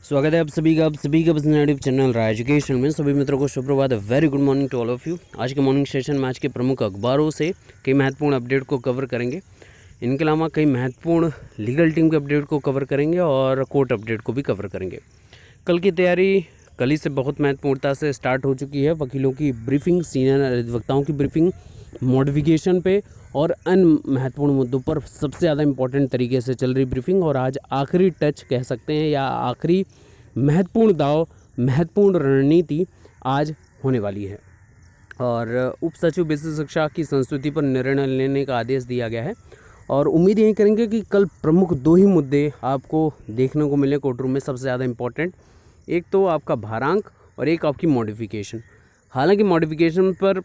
स्वागत है आप सभी का अपने यूट्यूब चैनल राय एजुकेशन में। सभी मित्रों को शुभप्रभात, very good morning to all of you. आज के मॉर्निंग सेशन में आज के प्रमुख अखबारों से कई महत्वपूर्ण अपडेट को कवर करेंगे। इनके अलावा कई महत्वपूर्ण लीगल टीम के अपडेट को कवर करेंगे और कोर्ट अपडेट को भी कवर करेंगे। कल की तैयारी कल ही से बहुत महत्वपूर्णता से स्टार्ट हो चुकी है। वकीलों की ब्रीफिंग, सीनियर अधिवक्ताओं की ब्रीफिंग मॉडिफिकेशन पे और अन्य महत्वपूर्ण मुद्दों पर सबसे ज़्यादा इम्पोर्टेंट तरीके से चल रही ब्रीफिंग, और आज आखिरी टच कह सकते हैं या आखिरी महत्वपूर्ण दाव, महत्वपूर्ण रणनीति आज होने वाली है। और उप सचिव बेसिक शिक्षा की संस्तुति पर निर्णय लेने का आदेश दिया गया है और उम्मीद यही करेंगे कि कल प्रमुख दो ही मुद्दे आपको देखने को मिले कोर्ट रूम में सबसे ज़्यादा इम्पोर्टेंट। एक तो आपका भारांक और एक आपकी मॉडिफिकेशन। हालांकि मॉडिफिकेशन पर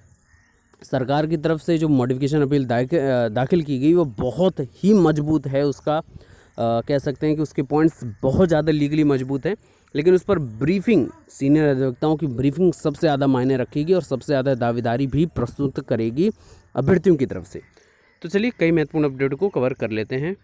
सरकार की तरफ से जो मॉडिफिकेशन अपील दाखिल की गई वो बहुत ही मजबूत है। उसका कह सकते हैं कि उसके पॉइंट्स बहुत ज़्यादा लीगली मजबूत हैं, लेकिन उस पर ब्रीफिंग, सीनियर अधिवक्ताओं की ब्रीफिंग सबसे ज़्यादा मायने रखेगी और सबसे ज़्यादा दावेदारी भी प्रस्तुत करेगी अभ्यर्थियों की तरफ से। तो चलिए कई महत्वपूर्ण अपडेट को कवर कर लेते हैं।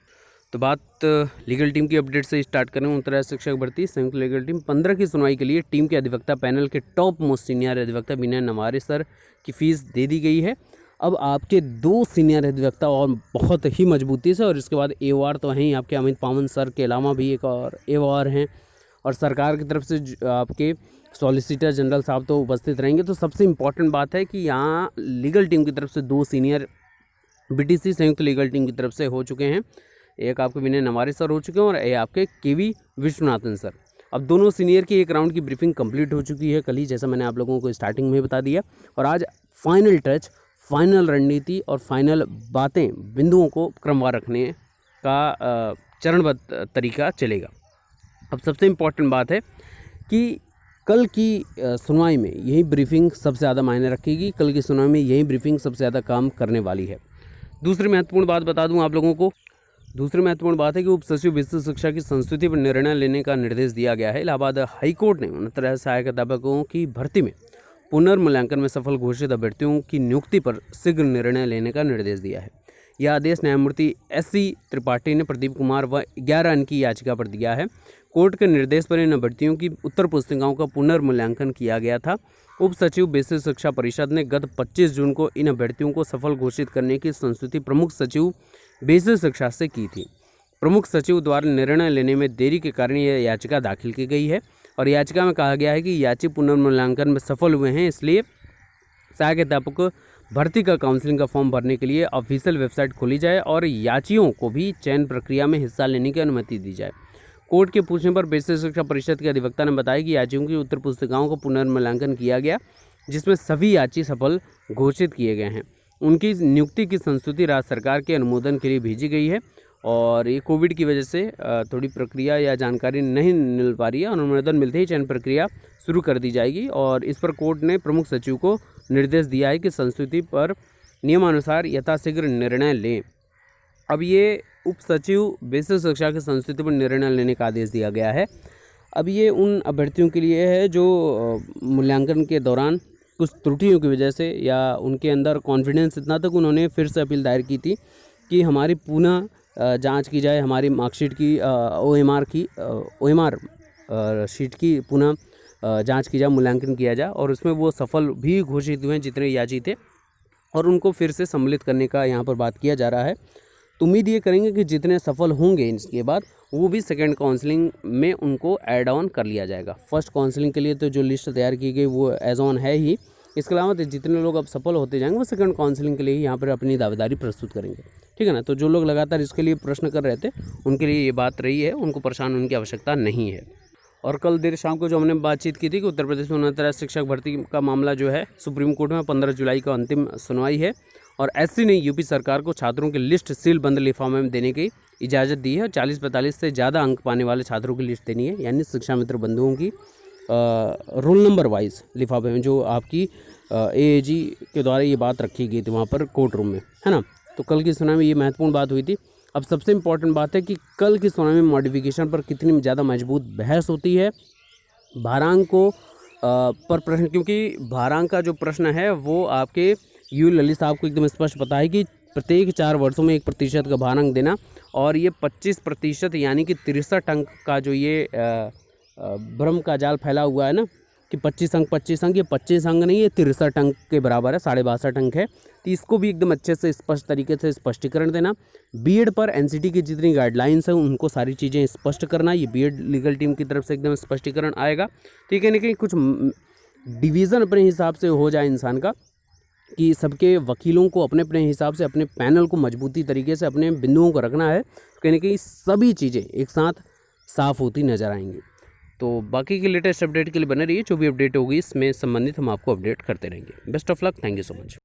तो बात लीगल टीम की अपडेट से स्टार्ट करें। अंतर्राष्ट्रीय शिक्षक भर्ती संयुक्त लीगल टीम 15 की सुनवाई के लिए टीम के अधिवक्ता पैनल के टॉप मोस्ट सीनियर अधिवक्ता विनय नवारे सर की फीस दे दी गई है। अब आपके दो सीनियर अधिवक्ता और बहुत ही मजबूती से, और इसके बाद एओआर तो हैं आपके अमित पावन सर के अलावा भी एक और एओआर हैं, और सरकार की तरफ से आपके सॉलिसिटर जनरल साहब तो उपस्थित रहेंगे। तो सबसे इम्पॉर्टेंट बात है कि यहाँ लीगल टीम की तरफ से दो सीनियर बीटीसी संयुक्त लीगल टीम की तरफ से हो चुके हैं। एक आपके विनय नवारे सर हो चुके हैं और एक आपके केवी विश्वनाथन सर। अब दोनों सीनियर की एक राउंड की ब्रीफिंग कंप्लीट हो चुकी है कल ही, जैसा मैंने आप लोगों को स्टार्टिंग में बता दिया, और आज फाइनल टच, फाइनल रणनीति और फाइनल बातें, बिंदुओं को क्रमवार रखने का चरणबद्ध तरीका चलेगा। अब सबसे इम्पॉर्टेंट बात है कि कल की सुनवाई में यही ब्रीफिंग सबसे ज़्यादा मायने रखेगी। कल की सुनवाई में यही ब्रीफिंग सबसे ज़्यादा काम करने वाली है। दूसरी महत्वपूर्ण बात बता दूं आप लोगों को। दूसरी महत्वपूर्ण बात है कि उप सचिव बेसिक शिक्षा की संस्तुति पर निर्णय लेने का निर्देश दिया गया है। इलाहाबाद हाईकोर्ट ने 69 सहायक अध्यापकों की भर्ती में पुनर्मूल्यांकन में सफल घोषित अभ्यर्थियों की नियुक्ति पर शीघ्र निर्णय लेने का निर्देश दिया है। यह आदेश न्यायमूर्ति एस.सी. त्रिपाठी ने प्रदीप कुमार व 11 अन्य की याचिका पर दिया है। कोर्ट के निर्देश पर इन अभ्यर्थियों की उत्तर पुस्तिकाओं का पुनर्मूल्यांकन किया गया था। उप सचिव बेसिक शिक्षा परिषद ने गत 25 जून को इन अभ्यर्थियों को सफल घोषित करने की संस्तुति प्रमुख सचिव बेसिक शिक्षा से की थी। प्रमुख सचिव द्वारा निर्णय लेने में देरी के कारण यह याचिका दाखिल की गई है और याचिका में कहा गया है कि याची पुनर्मूल्यांकन में सफल हुए हैं, इसलिए सहायक अध्यापक भर्ती का काउंसलिंग का फॉर्म भरने के लिए ऑफिशियल वेबसाइट खोली जाए और याचियों को भी चयन प्रक्रिया में हिस्सा लेने की अनुमति दी जाए। कोर्ट के पूछने पर बेसिक शिक्षा परिषद के अधिवक्ता ने बताया कि याचियों की उत्तर पुस्तिकाओं का पुनर्मूल्यांकन किया गया, जिसमें सभी याची सफल घोषित किए गए हैं। उनकी नियुक्ति की संस्तुति राज्य सरकार के अनुमोदन के लिए भेजी गई है और ये कोविड की वजह से थोड़ी प्रक्रिया या जानकारी नहीं मिल पा रही है। अनुमोदन मिलते ही चयन प्रक्रिया शुरू कर दी जाएगी और इस पर कोर्ट ने प्रमुख सचिव को निर्देश दिया है कि संस्तुति पर नियमानुसार यथाशीघ्र निर्णय लें। अब ये उप सचिव बेसिक शिक्षा की संस्तुति पर निर्णय लेने का आदेश दिया गया है। अब ये उन अभ्यर्थियों के लिए है जो मूल्यांकन के दौरान कुछ त्रुटियों की वजह से या उनके अंदर कॉन्फिडेंस इतना तक उन्होंने फिर से अपील दायर की थी कि हमारी पुनः जांच की जाए, हमारी मार्कशीट की ओएमआर शीट की पुनः जांच की जाए, मूल्यांकन किया जाए, और उसमें वो सफल भी घोषित हुए हैं जितने याची थे, और उनको फिर से सम्मिलित करने का यहाँ पर बात किया जा रहा है। तो उम्मीद ये करेंगे कि जितने सफल होंगे इसके बाद वो भी सेकंड काउंसलिंग में उनको ऐड ऑन कर लिया जाएगा। फर्स्ट काउंसलिंग के लिए तो जो लिस्ट तैयार की गई वो एज ऑन है ही। इसके अलावा तो जितने लोग अब सफल होते जाएंगे वो सेकंड काउंसलिंग के लिए ही यहाँ पर अपनी दावेदारी प्रस्तुत करेंगे, ठीक है ना। तो जो लोग लगातार इसके लिए प्रश्न कर रहे थे उनके लिए ये बात रही है, उनको परेशान होने की आवश्यकता नहीं है। और कल देर शाम को जो हमने बातचीत की थी कि उत्तर प्रदेश में 69 शिक्षक भर्ती का मामला जो है सुप्रीम कोर्ट में 15 जुलाई को अंतिम सुनवाई है और एससी ने यूपी सरकार को छात्रों की लिस्ट सील बंद लिफाफे में देने की इजाज़त दी है। 40-45 से ज़्यादा अंक पाने वाले छात्रों की लिस्ट देनी है, यानी शिक्षा मित्र बंधुओं की रोल नंबर वाइज लिफाफे में, जो आपकी एएजी के द्वारा ये बात रखी गई थी वहाँ पर कोर्ट रूम में, है ना। तो कल की सुनवाई में ये महत्वपूर्ण बात हुई थी। अब सबसे इम्पॉर्टेंट बात है कि कल की सुनवाई में मॉडिफिकेशन पर कितनी ज़्यादा मजबूत बहस होती है। भारांक को पर प्रश्न, क्योंकि भारांक का जो प्रश्न है वो आपके यू ललित साहब को एकदम स्पष्ट पता है कि प्रत्येक 4 वर्षों में 1% का भारांक देना, और ये 25% यानी कि 63 अंक का जो ये भ्रम का जाल फैला हुआ है ना कि 25 अंक, ये 25 अंक नहीं, ये 63 अंक के बराबर है, 62.5 अंक है। तो इसको भी एकदम अच्छे से स्पष्ट तरीके से स्पष्टीकरण देना। बीएड पर एनसीटी की जितनी गाइडलाइंस हैं उनको सारी चीज़ें स्पष्ट करना, ये बीएड लीगल टीम की तरफ से एकदम स्पष्टीकरण आएगा। तो ये कहीं ना कहीं कुछ डिवीज़न अपने हिसाब से हो जाए इंसान का, कि सबके वकीलों को अपने अपने हिसाब से अपने पैनल को मजबूती तरीके से अपने बिंदुओं को रखना है, कहीं ना कहीं सभी चीज़ें एक साथ साफ होती नज़र आएंगी। तो बाकी के लेटेस्ट अपडेट के लिए बने रहिए, जो भी अपडेट होगी इसमें संबंधित हम आपको अपडेट करते रहेंगे। Best of luck, thank you so much.